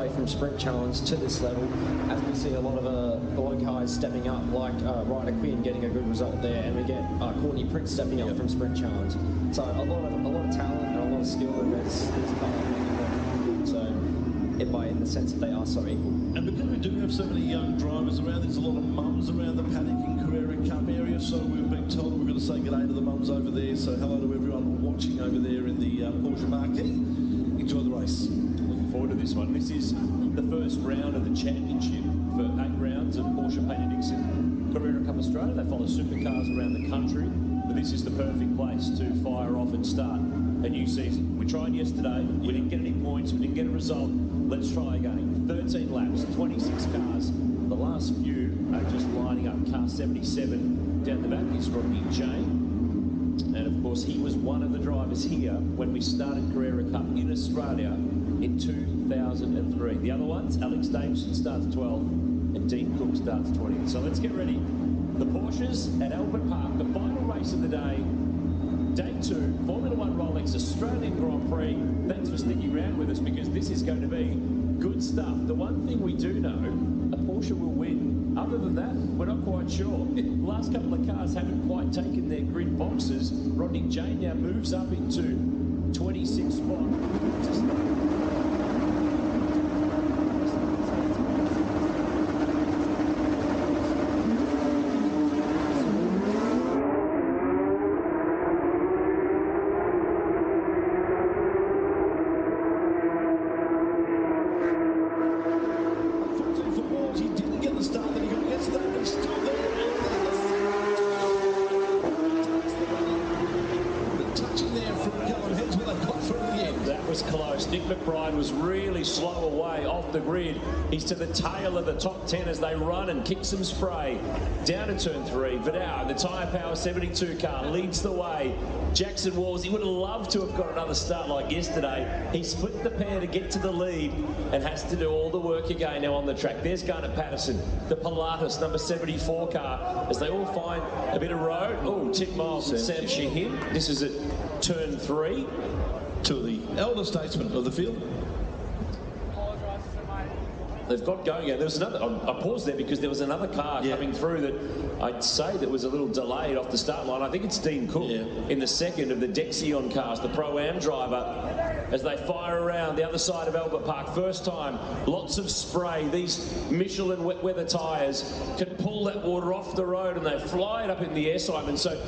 away from sprint challenge to this level, as we see a lot of guys stepping up, like Ryder Quinn getting a good result there, and we get Courtney Prince stepping up from sprint challenge. So a lot of talent and a lot of skill in this car making them so in the sense that they are so equal. And because we do have so many young drivers around, there's a lot of mums around the paddock in Carrera Cup area, so we've been told we're going to say good day to the mums over there. So hello to everyone watching over there in the Porsche marquee. Enjoy the race. Looking forward to this one. This is the first round of the championship for 8 rounds of Porsche Painted Dixon Carrera Cup Australia. They follow supercars around the country, but this is the perfect place to fire off and start a new season. We tried yesterday, we didn't get any points, we didn't get a result. Let's try again. 13 laps, 26 cars. The last few are just lining up. Car 77 down the back is Rodney Jane. And of course, he was one of the drivers here when we started Carrera Cup in Australia in 2003. The other ones, Alex Davison starts 12 and Dean Cook starts 20. So let's get ready. The Porsches at Albert Park, the final race of the day. Day 2, Formula 1 Rolex Australian Grand Prix. Thanks for sticking around with us because this is going to be good stuff. The one thing we do know, a Porsche will win. Other than that, we're not quite sure. The last couple of cars haven't quite taken their grid boxes. Rodney Jane now moves up into 26th spot. Nick McBride was really slow away off the grid. He's to the tail of the top 10 as they run and kick some spray. Down to turn 3, Vidal, the Tyre Power 72 car, leads the way. Jackson Walls, he would have loved to have got another start like yesterday. He split the pair to get to the lead and has to do all the work again now on the track. There's Garnet Patterson, the Pilatus number 74 car, as they all find a bit of road. Oh, Tim Miles and Sam Shahin. This is at turn 3. To the elder statesman of the field. They've got going. There's another. I paused there because there was another car coming through that I'd say that was a little delayed off the start line. I think it's Dean Cook in the second of the Dexion cars, the Pro-Am driver, as they fire around the other side of Albert Park. First time, lots of spray. These Michelin wet weather tyres can pull that water off the road and they fly it up in the air, Simon. So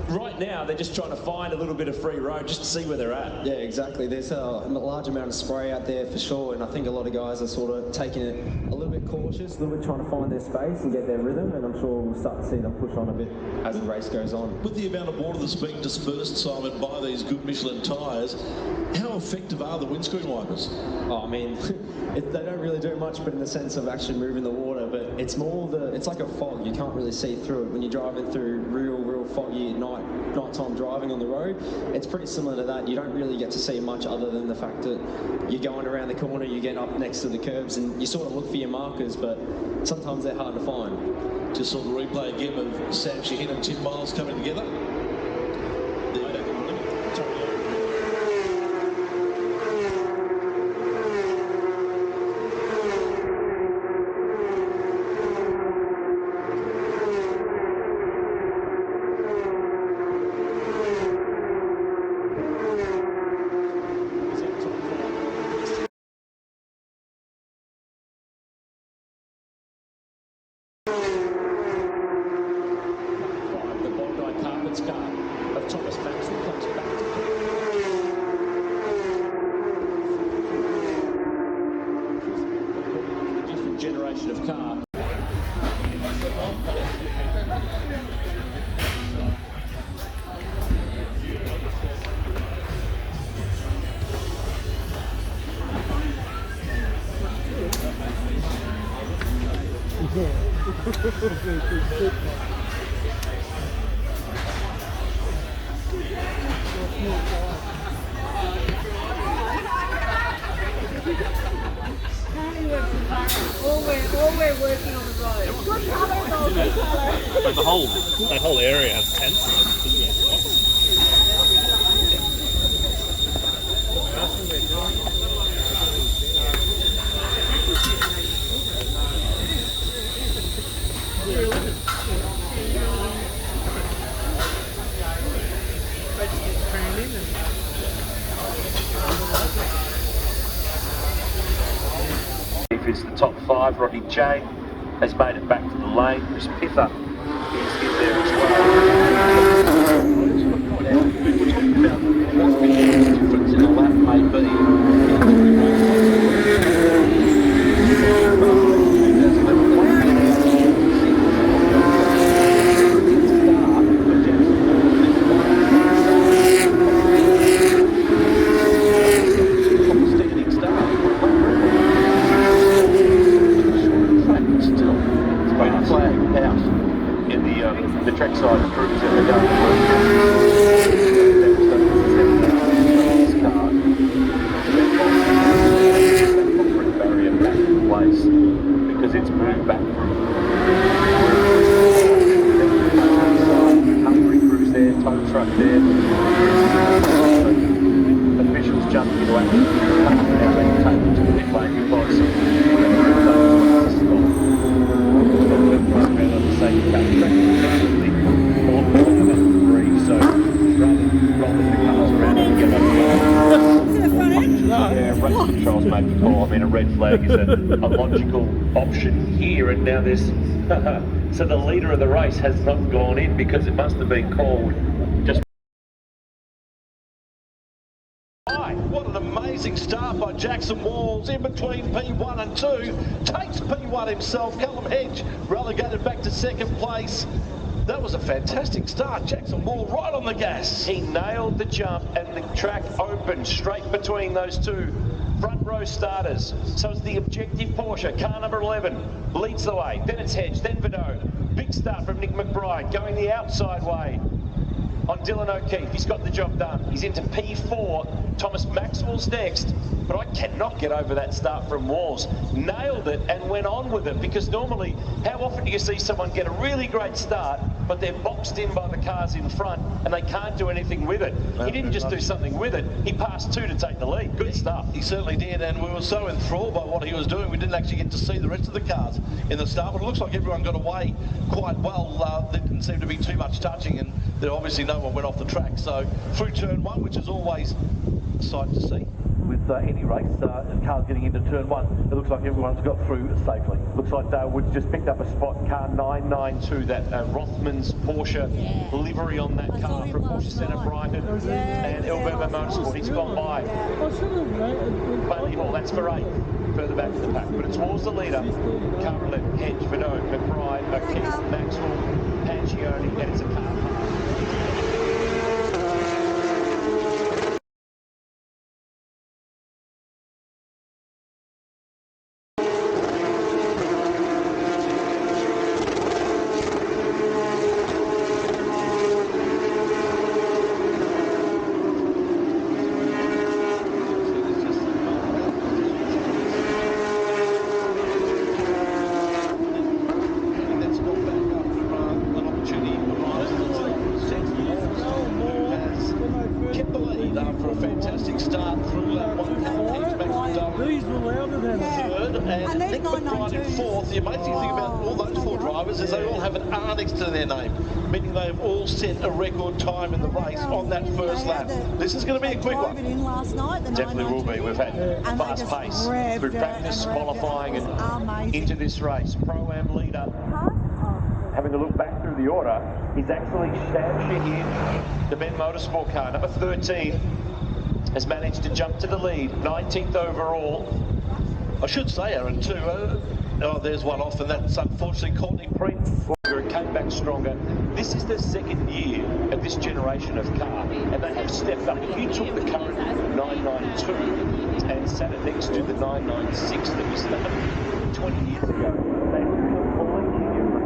right now, they're just trying to find a little bit of free road just to see where they're at. Yeah, exactly. There's a large amount of spray out there for sure, and I think a lot of guys are sort of taking it a little bit cautious, a little bit trying to find their space and get their rhythm, and I'm sure we'll start to see them push on a bit as the race goes on. With the amount of water that's being dispersed, Simon, by these good Michelin tyres, how effective are the windscreen wipers? Oh, I mean, they don't really do much, but in the sense of actually moving the water, but it's more it's like a fog. You can't really see through it when you're driving through real foggy nighttime driving on the road. It's pretty similar to that. You don't really get to see much other than the fact that you're going around the corner, you get up next to the curbs, and you sort of look for your markers, but sometimes they're hard to find. Just saw the replay again of Sam Shahin and Tim Miles coming together. Of car. All we're working on the road. Good colour, good colour. But that whole area has tents. believe is the top 5. Rodney J has made it back to the lane. Chris Pither is in there as well. We're talking about what the difference in a lap may be. The trackside crews that are going to work. Barrier back in place because it's moved back from Hungary crews there, tow truck there. Officials jumped into action now they've taken to the pit lane because race controls made the call. I mean, a red flag is a logical option here, and now there's so the leader of the race has not gone in because it must have been called just. What an amazing start by Jackson Walls in between P1 and 2. Takes P1 himself. Callum Hedge relegated back to second place. That was a fantastic start. Jackson Wall right on the gas. He nailed the jump and the track opened straight between those two front row starters. So it's the objective Porsche, car number 11, leads the way. Then it's Hedge, then Vidot. Big start from Nick McBride, going the outside way on Dylan O'Keefe. He's got the job done. He's into P4. Thomas Maxwell's next, but I cannot get over that start from Walls. Nailed it and went on with it, because normally, how often do you see someone get a really great start, but they're boxed in by the cars in front and they can't do anything with it? He didn't just do something with it, he passed 2 to take the lead. Good stuff. He certainly did, and we were so enthralled by what he was doing, we didn't actually get to see the rest of the cars in the start, but it looks like everyone got away quite well. There didn't seem to be too much touching, and there obviously no one went off the track. So through turn 1, which is always a sight to see. With any race, cars getting into turn 1, it looks like everyone's got through safely. Looks like Dale Woods just picked up a spot, car 992, that Rothmans Porsche livery on that car from Porsche Centre Brighton and Alberta Motorsport. He's gone by. Bailey Hall, that's for 8, further back to the pack. But it's towards the leader, car 11, Hedge, Vidot, McBride, O'Keefe, Maxwell, Pangioni, and it's a car. After a fantastic start through that one, these were louder than third, and Nick McBride in fourth. The amazing thing about all those 4 drivers is they all have an R next to their name, meaning they've all set a record time in the race on that first lap. This is going to be a quick one. Definitely will be. We've had fast pace through practice, qualifying, and into this race. Pro-Am leader. Having a look back through the order, he's actually Shahin, the Ben Motorsport car, number 13, has managed to jump to the lead, 19th overall. I should say, Aaron, too, there's one off, and that's unfortunately Courtney Prince. It came back stronger. This is the second year of this generation of car, and they have stepped up. If you took the current 992 and sat it next to the 996 that was started 20 years ago, they would be completely different.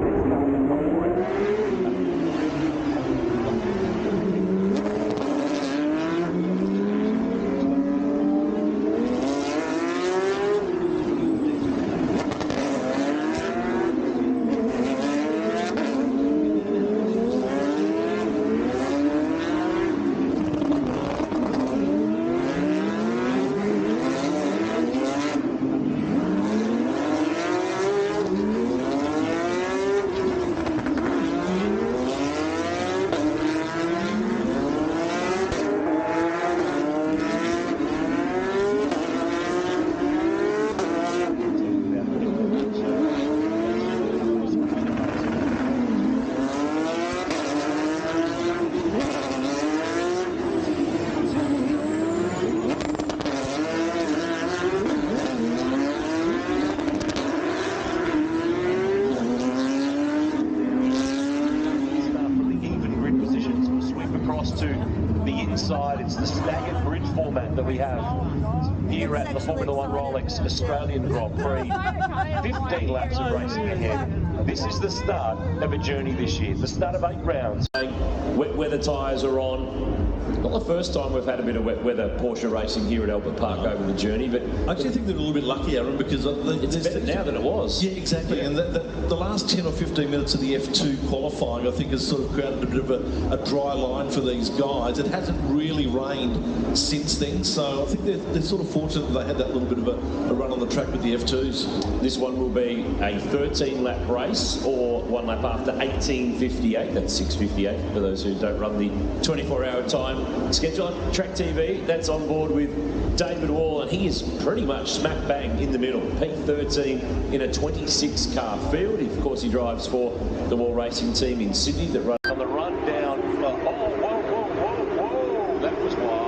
that we have here at the Formula One Rolex Australian Grand Prix. 15 laps of racing ahead. This is the start of a journey this year, the start of 8 rounds. Wet weather tyres are on. Not the first time we've had a bit of wet weather Porsche racing here at Albert Park over the journey, but I actually think they're a little bit lucky, Aaron, because it's better now than it was. Yeah, exactly. And the last 10 or 15 minutes of the F2 qualifying, I think, has sort of created a bit of a dry line for these guys. It hasn't really rained since then, so I think they're sort of fortunate that they had that little bit of a run on the track with the F2s. This one will be a 13-lap race, or one lap after 18:58. That's 6:58 for those who don't run the 24-hour time schedule. Track TV, that's on board with David Wall, and he is pretty much smack bang in the middle. P13 in a 26-car field. Of course, he drives for the Wall Racing team in Sydney that runs On the run down, whoa, that was wild.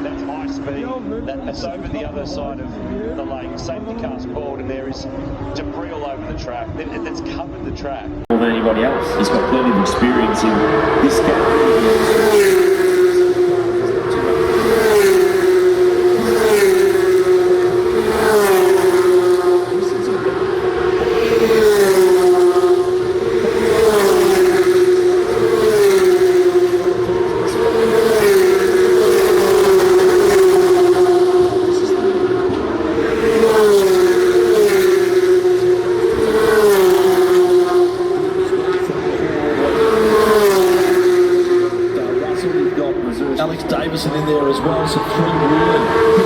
That's high speed. That's over the other side of the lane. Safety car's pulled, and there is debris all over the track. That's covered the track. more than anybody else. He's got plenty of experience in this category. Alex Davison in there as well, so three really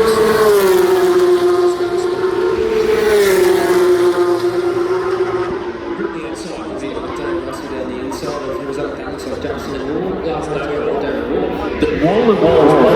Wall